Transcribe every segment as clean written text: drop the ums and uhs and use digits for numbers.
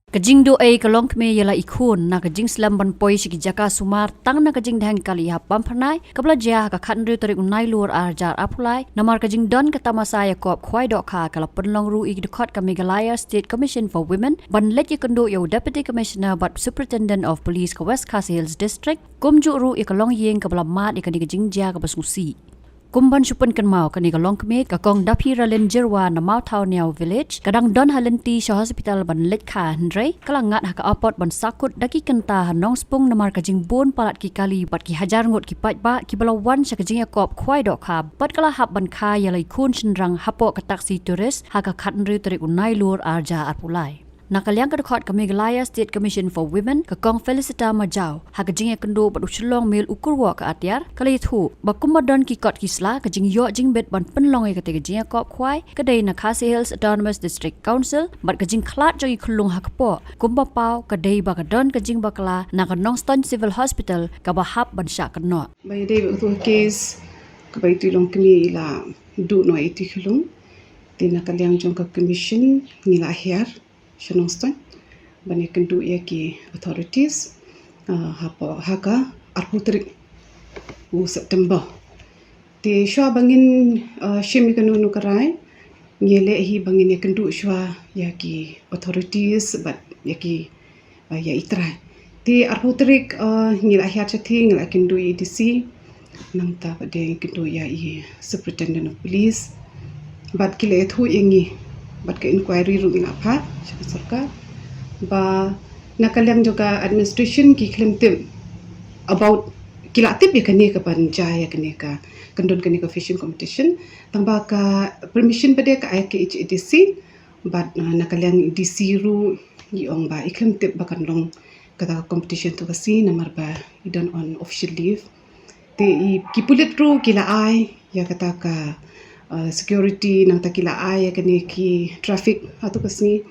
Kajing do ay kalong Kmie yala Khun na kajing slam ban poi shiki jaka sumar tang na kajing dang kali ha pampanai kabla jia ka khanru tarik unai lur arjar apulai namar kajing don katamasa ya kop khwai dok kha kala penlong ru ik dikot ka Meghalaya State Commission for Women ban let yakando yo Deputy Commissioner but Superintendent of Police ka West Khasi Hills District kumju ru ikalong yeng kabla mat ikani kajing jia ka basusi Kumban supan kan mau kani kalong Kmie ka kong dapi ralen jirwa na mau tau niau village kadang don halenti Shah hospital ban let kha hendrai kalangat ha ka apot ban sakut daki kenta ha Nongstoiñ namar ka jing bon palat ki kali bat ki hajar ngot ki pat ba ki balawan sa ka jing kop khwai dok kha bat kala hab ban kha yalai Khun chinrang hapo ka taxi tourist ha ka khatnru tarik unai lur arja arpulai Nakaliang kadakot ka Meghalaya State Commission for Women ka kong Felicita Majau ha ka jing kendo bat Shillong Mail Kyrwoh ka Atiar kali thu bakumadon ki kot kisla ka jing yo jing bet ban penlong ka te ka jing kop khwai ka dei na Khasi Hills Autonomous District Council bat ka jing Jingkhlad joi khulung ha Kpoh kumba pau ka dei ba ka don ka jing bakla na ka Nongstoiñ Civil Hospital ka bahap ban Shah Kynnoh By day tu case kabai tu long Kmie ila du no iti khulung tin nakaliang jong ka commission ngila Atiar Nongstoiñ bani kendu ya ki authorities haka arputrik u September ti Shah bangin shimi kanu nukarai ngele hi bangin ya kendu Shah ya ki authorities but ya ki ya itrai ti arputrik ngila Atiar chathi ngila kendu EDC namta bade kendu ya i Superintendent of Police but kile thu yengi bat ke inquiry ru ngila pha sarkar ba nakaliang juga administration ki claim tim about kila tip ya kani ka panjaya kani ka kandon kani ka fishing competition tamba ka permission bade ka IK EDC but nakaliang EDC ru iong ba iklem tip ba kandong kata competition tu kasi namar ba idon on official leave te kipulit ru kila ai ya kata ka security nang takila ay kani ki traffic atu kasni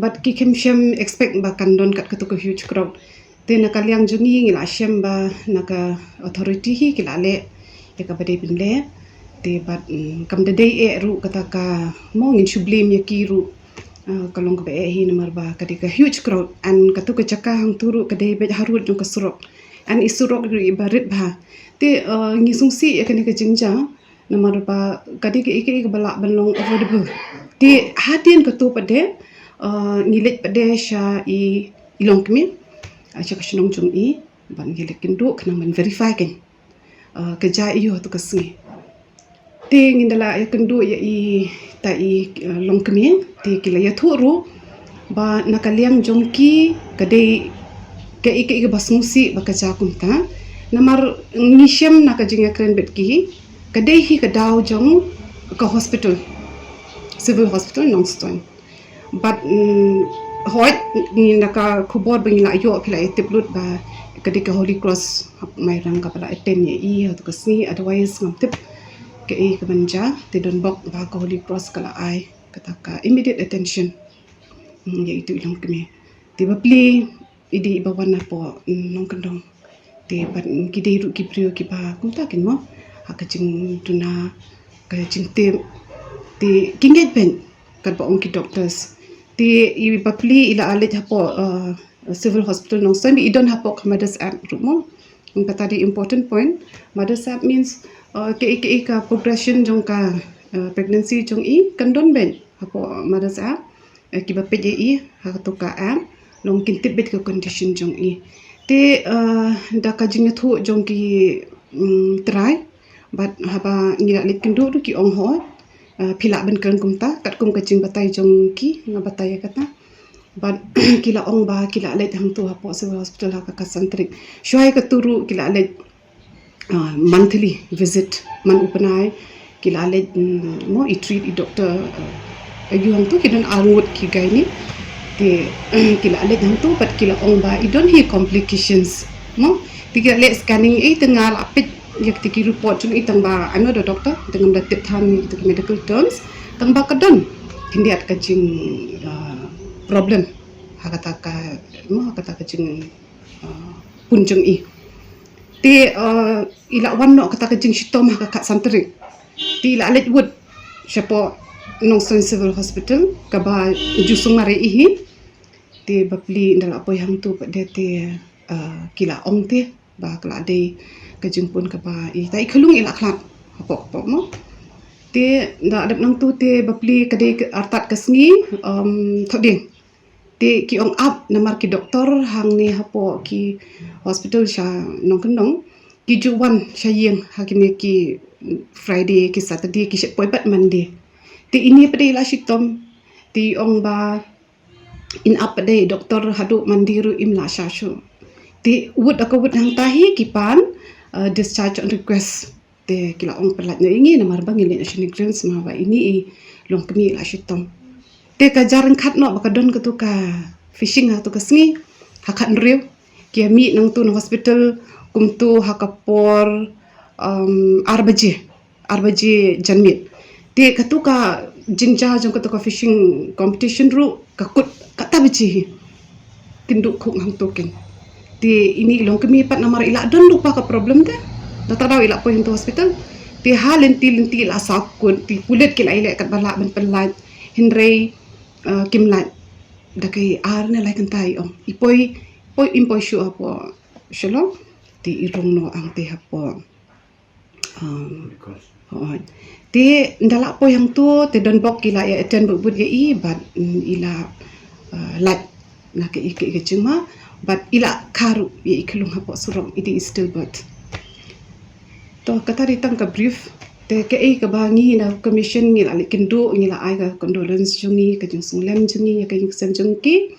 but ki kemshem expect ba kandon kat katu huge crowd te nakaliang jungi ngila shem ba naka authority hi kila le ya ka bade binle te but kam de day e ru kata ka mo ngin shublim ya ki ru kalong ka be hi namar ba kadi ka huge crowd and katu ka chaka hang turu kade be harut jong ka surok and isurok ri barit ba te ngisungsi ya kani ka jingja namar ba kadi ke ik balak banlong affordable ti hatin ketu pade ngilet pade Sha i ilong Kmie acha ka Shillong chung i ban ngilet kendu kena man verify ken keja iyo tu kasngi ti ngindala ya kendu ya i ta i long Kmie ti kila ya thuru ba nakaliang jongki kade ke ik basmusi bakaja kumta namar ngishem nakajinga kren betki kadai hi kadaw jong ka hospital civil hospital Nongstoiñ but hoit ni naka khubor bangila yo kila etiplut ba kadai ka Holy Cross mai rang ka pala attend ye I to kasni otherwise ngam ke I ka banja te don bok ba ka Holy Cross kala ai kata ka immediate attention ye itu ilong Kmie te bapli idi bawana po nong kandong te ban kidei ru ki prio ki ba kumta kin mo hakajing tuna kajing tim ti kinget ben kat ba ong ki doctors ti I bapli ila alit hapo civil hospital Nongstoiñ bi idon hapo mothers app rumo ang tadi important point mothers app means ke ka progression jong ka pregnancy jong I kandon ben hapo mothers app ki ba PJI hatu ka app long kintip bet ka condition jong I ti da kajing thu jong ki try but haba ngira lit kendu ki ong ho phila ben kan kumta kat kum kaching batai jong ki nga batai kata but kila ong ba kila let hang tu hapo civil hospital ha ka santrik shwai ka turu kila let monthly visit man upanai kila let mo I treat I doctor ayu hang tu kidan arut ki gaini te kila let hang tu but kila ong ba I don't hear complications mo tiga let scanning tengah lapit yak tiki report chung itang ba I'm not a doctor dengan da tip tham itu medical terms tang ba kadon tindiat kajing problem hakata ka mo hakata kajing punjung I ti ila wanno kata kajing shitom hakaka santri ti ila let wood syapo Nongstoiñ Civil Hospital Kaba jusung mari ihi Ti bapli ndala poi hang tu pada ti kila ong ti ba kala dei kajumpun ka ba I tai khulung ila khlat hapok mo ti nda adap nang tu ti bapli kade artat kasngi thoding ti ki ong up namar ki doktor hang ni hapo ki hospital Shah nong ki juwan shayeng hakini ki Friday ki Saturday ki shep poibat Monday ti ini pada ila shitom ti ong ba in up pada doktor hadu mandiru imla shashu ti wud akawud hang tahi kipan discharge on request te kila ong pelat na ingi namar bang ini national grants ma ba ini long kmi la shitom te ka jarang khat no baka don ka tu ka fishing ha tu ka sngi hakhat nriu ki mi nang tu no hospital kum tu hakapor arbaje janmit te ka tu ka jinja jong ka tu ka fishing competition ru ka kut kata beji tinduk khung hang token ti ini long kami pat namar ila don lupa ka problem ta doktor daw ila point to hospital ti halenti la sakun ti kulit kila ila kat bala ben pelat hinrei kimlat dakai ar na lai kan tai ipoi impoi shu apo Shillong ti irong no ang te hapo ti ndala po yang tu te don bok kila ya attend but ya I but ila lat na ke cuma but ila karu ya iklung hapo surong it is still but to kata ditang ka brief te ke ka bangi na commission ngila likindu ngila ai ka condolence jungi ka jung sunglem jungi ya ka jung sem jungki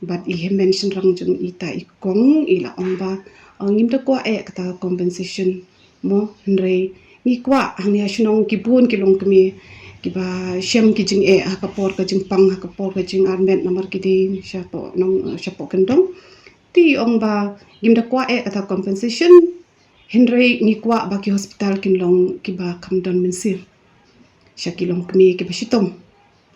but I mention rang jung ita ikong ila omba ngim to kwa kata compensation mo nrei ni kwa hang ya shnong ki bun ki long kmi ki ba shem ki jing hakapor ka jing pang hakapor ka jing armet namar ki din shapo kendong ti ong ba gim da kwa kata compensation henrei ni kwa ba ki hospital kin long ki ba kamdon mensir shakilong kmi ki ba shitom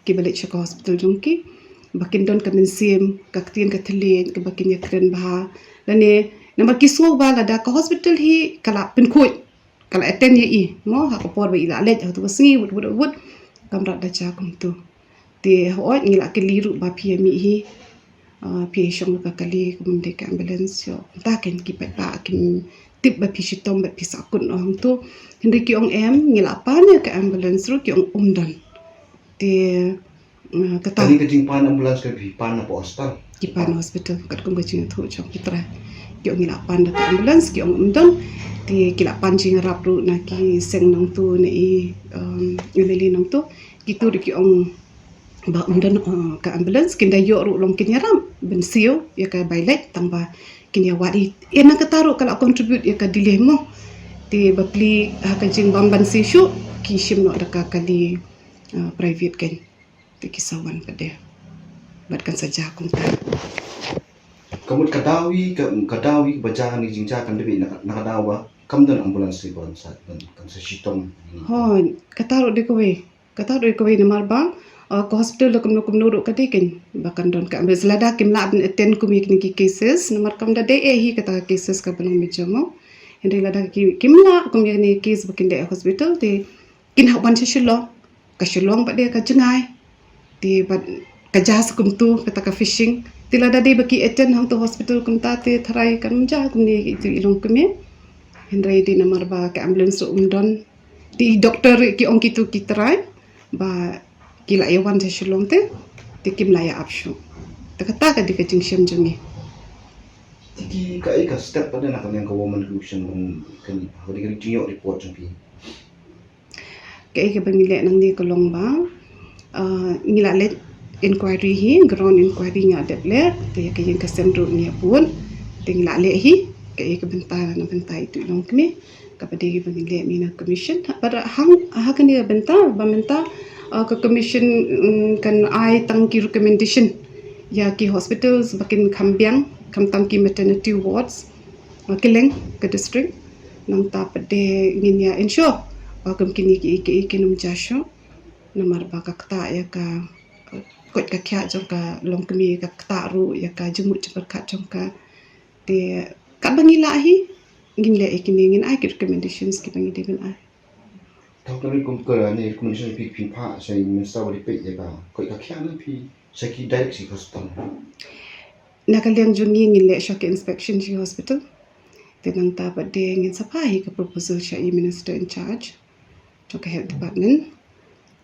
ki balik shaka hospital jong ki bakin don ka mensim ka tin ka thlin ka bakin ya kren ba lane namar ki so ba la da ka hospital hi kala pin khoi kala attend ye I mo ha ko por ba ila let ha tu singi wud kamra da cha kum tu ti hoat ngila ke liru ba PMI hi pi shong ka kali kum de ka ambulance yo ta ken ki pa kin tip ba pi shitom ba pi sakun ong tu hindi ki ong em ngila pa ne ka ambulance ru ki ong umdan ti kata tadi ke jing pan ambulance ke pi pan apa hospital ki pan hospital kat kum ga jing thu chong kitra ki ong ngila pan da ka ambulance ki ong umdan ti kila pancing rap ru na ki seng nang tu ni ngelili nang tu gitu di ki ong ba umdan ka ambulance kinda yo ru long kin yaram ben sio ya ka bailet tamba kin ya wadi ena ka taru kala contribute ya ka delay mo ti bapli ha ka jing bamban si shu ki shim no da ka kali private kan ti kisawan pade bat kan saja kum ta kamu kadawi bajahan ni jingja kan debi nakadawa kamdan ambulance bon sa kan sa shitom hon kataru de kowe namar ba ko hospital lo kum nuru kadikin bakan don ka ambulance lada kim la attend kum ki cases namar kam da de hi kata cases ka belum bijamo hindi lada ki kimla kum ni case bakin de hospital te kin hawan sa Shillong ba de ka jengai ti ba ka jas kum tu kata ka fishing ti lada de baki attend hang to hospital kum ta te tharai kan ja kum ni itu ilong kum Henry di namar ba ke ambulance umdon di doktor ki ong kitu kitrai ba kila yawan sa Shillong te ti kim laya apshu takata ka di ka jing shem jungi tiki ka step pada nak yang ka woman solution kan hodi ka jingyo report jong pi ke bangile nang ni kolong ba ngila let inquiry hi ground inquiry nga det le te ka yin ka sem ru ni pun te ngila le hi ke bentar na bentar itu long kmi kapade ki bangile mi na commission pada hang kan dia bentar ba menta ke commission kan ai tang ki recommendation ya ki hospitals bakin kambyang kamtang ki maternity wards kileng ke district nang ta pade ngin ya ensure kam kini ki kinum jasho namar ba ka kta ya ka kot ka kya jong ka long kmi ka kta ru ya ka jumut berkat jong ka te ka bangila hi ngin le ikini ngin ai ki recommendations ki bangi de ai thok ni kum ka ni commission pi pin pha sai minister wali pe ya ka koi ka khya na pi sai ki direct si hospital nakaliang jungi ngin le shock inspection shi hospital tenang ta bade ngin sapai ke proposal sha minister in charge cho ke health department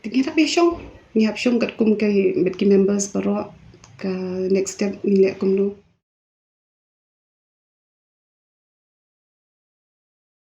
tingin ra besong ni hap shong kat kum kai bet ki members baro ka next step ngin le kum no